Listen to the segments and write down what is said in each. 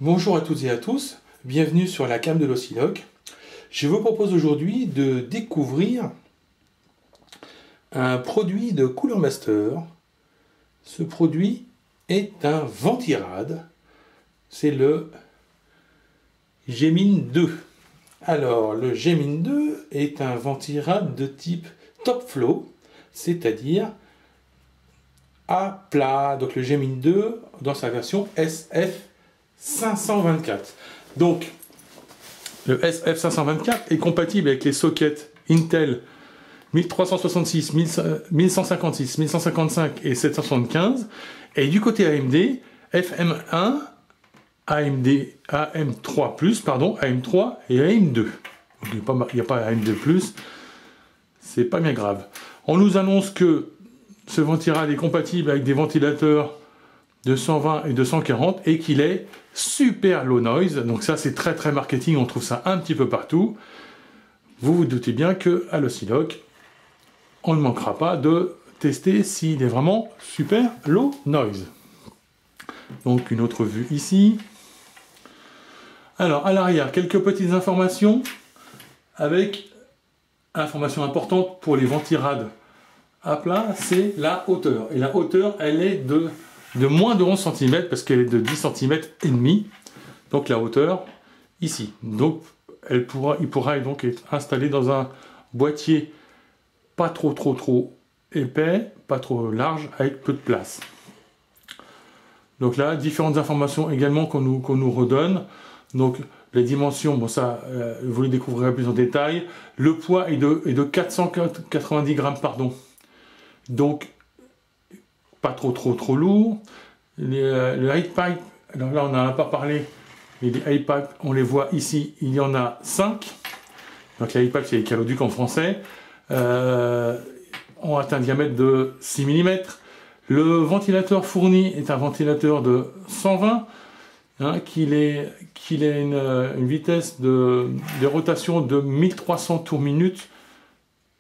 Bonjour à toutes et à tous, bienvenue sur la cam de l'Osciloc. Je vous propose aujourd'hui de découvrir un produit de Cooler Master. Ce produit est un ventirad, c'est le Gemini 2. Alors, le Gemini 2 est un ventirad de type Top Flow, c'est-à-dire à plat. Donc le Gemini 2 dans sa version SF524. Donc, le SF524 est compatible avec les sockets Intel 1366, 1156, 1155 et 775. Et du côté AMD, FM1, AMD, AM3+, pardon, AM3 et AM2. Il n'y a pas AM2+, c'est pas bien grave. On nous annonce que ce ventirad est compatible avec des ventilateurs de 120 et 240 et qu'il est super low noise. Donc ça, c'est très très marketing, on trouve ça un petit peu partout. Vous vous doutez bien qu'à l'Osciloc, on ne manquera pas de tester s'il est vraiment super low noise. Donc une autre vue ici. Alors à l'arrière, quelques petites informations avec information importante pour les ventirades à plat, c'est la hauteur. Et la hauteur, elle est de moins de 11 cm parce qu'elle est de 10 cm et demi. Donc la hauteur ici. Donc il pourra donc être installé dans un boîtier pas trop épais, pas trop large, avec peu de place. Donc là, différentes informations également qu'on nous redonne. Donc les dimensions, bon ça, vous les découvrirez plus en détail. Le poids est de 490 grammes, pardon. Donc, pas trop lourd. Le height pipe, alors là on n'en a pas parlé, mais les height pipes, on les voit ici, il y en a 5. Donc les height pipes, c'est les caloducs en français. Ont atteint un diamètre de 6 mm. Le ventilateur fourni est un ventilateur de 120, hein, qu'il ait une vitesse de rotation de 1300 tours minute.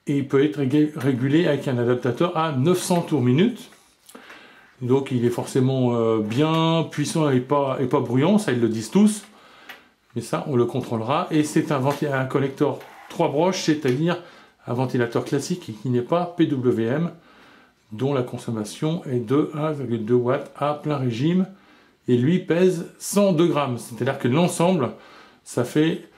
Et il peut être régulé avec un adaptateur à 900 tours minute. Donc il est forcément bien puissant et pas bruyant, ça ils le disent tous. Mais ça on le contrôlera. Et c'est un connecteur 3 broches, c'est-à-dire un ventilateur classique qui n'est pas PWM, dont la consommation est de 1,2 watts à plein régime. Et lui pèse 102 grammes. C'est-à-dire que l'ensemble, ça fait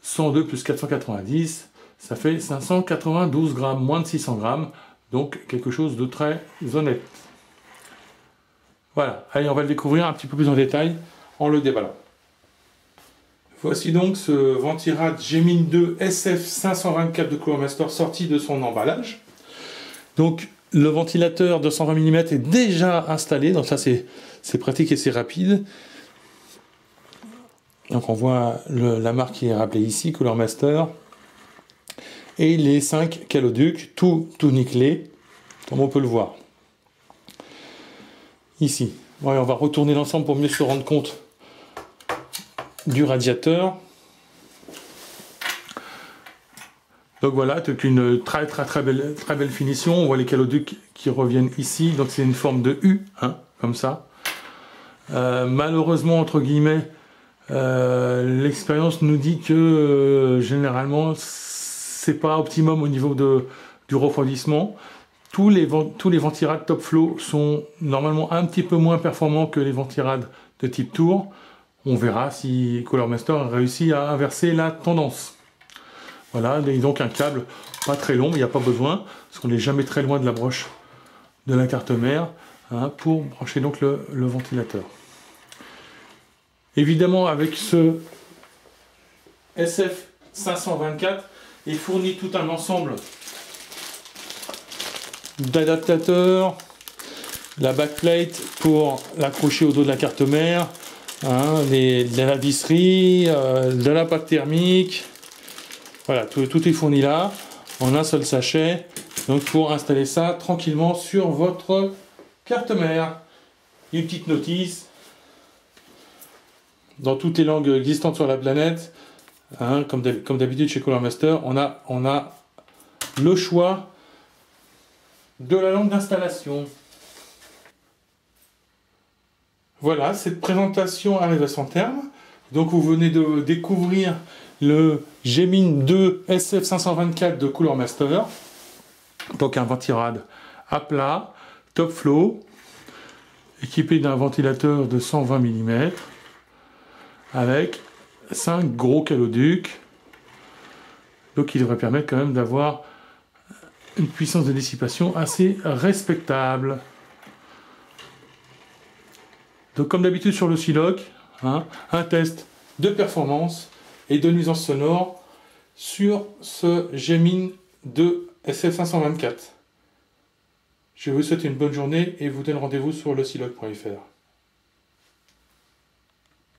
102 plus 490. Ça fait 592 grammes, moins de 600 grammes, donc quelque chose de très honnête. Voilà, allez, on va le découvrir un petit peu plus en détail en le déballant. Voici donc ce ventirad Gemini 2 SF524 de Cooler Master sorti de son emballage. Donc le ventilateur de 120 mm est déjà installé, donc ça c'est pratique et c'est rapide. Donc on voit la marque qui est rappelée ici, Cooler Master. Et les 5 caloducs, tout nickelé, comme on peut le voir. Ici. Ouais, on va retourner l'ensemble pour mieux se rendre compte du radiateur. Donc voilà, avec une très belle finition. On voit les caloducs qui reviennent ici. Donc c'est une forme de U, hein, comme ça. Malheureusement, entre guillemets, l'expérience nous dit que généralement, c'est pas optimum au niveau du refroidissement. Tous les ventirades Top Flow sont normalement un petit peu moins performants que les ventirades de type Tour. On verra si Cooler Master a réussi à inverser la tendance. Voilà, et donc un câble pas très long, il n'y a pas besoin, parce qu'on n'est jamais très loin de la broche de la carte mère, hein, pour brancher donc le ventilateur. Évidemment, avec ce SF524, il fournit tout un ensemble d'adaptateurs, la backplate pour l'accrocher au dos de la carte mère, hein, de la visserie, de la pâte thermique. Voilà, tout est fourni là, en un seul sachet. Donc pour installer ça tranquillement sur votre carte mère. Une petite notice. Dans toutes les langues existantes sur la planète, hein, comme d'habitude chez Cooler Master, on a le choix de la langue d'installation. Voilà, cette présentation arrive à son terme. Donc vous venez de découvrir le Gemini 2 SF524 de Cooler Master. Donc un ventirad à plat, top flow, équipé d'un ventilateur de 120 mm, avec 5 gros caloducs. Donc il devrait permettre quand même d'avoir une puissance de dissipation assez respectable. Donc comme d'habitude sur l'oscilloque, un test de performance et de nuisance sonore sur ce Gemini 2 SF524. Je vous souhaite une bonne journée et vous donne rendez-vous sur l'oscilloque.fr.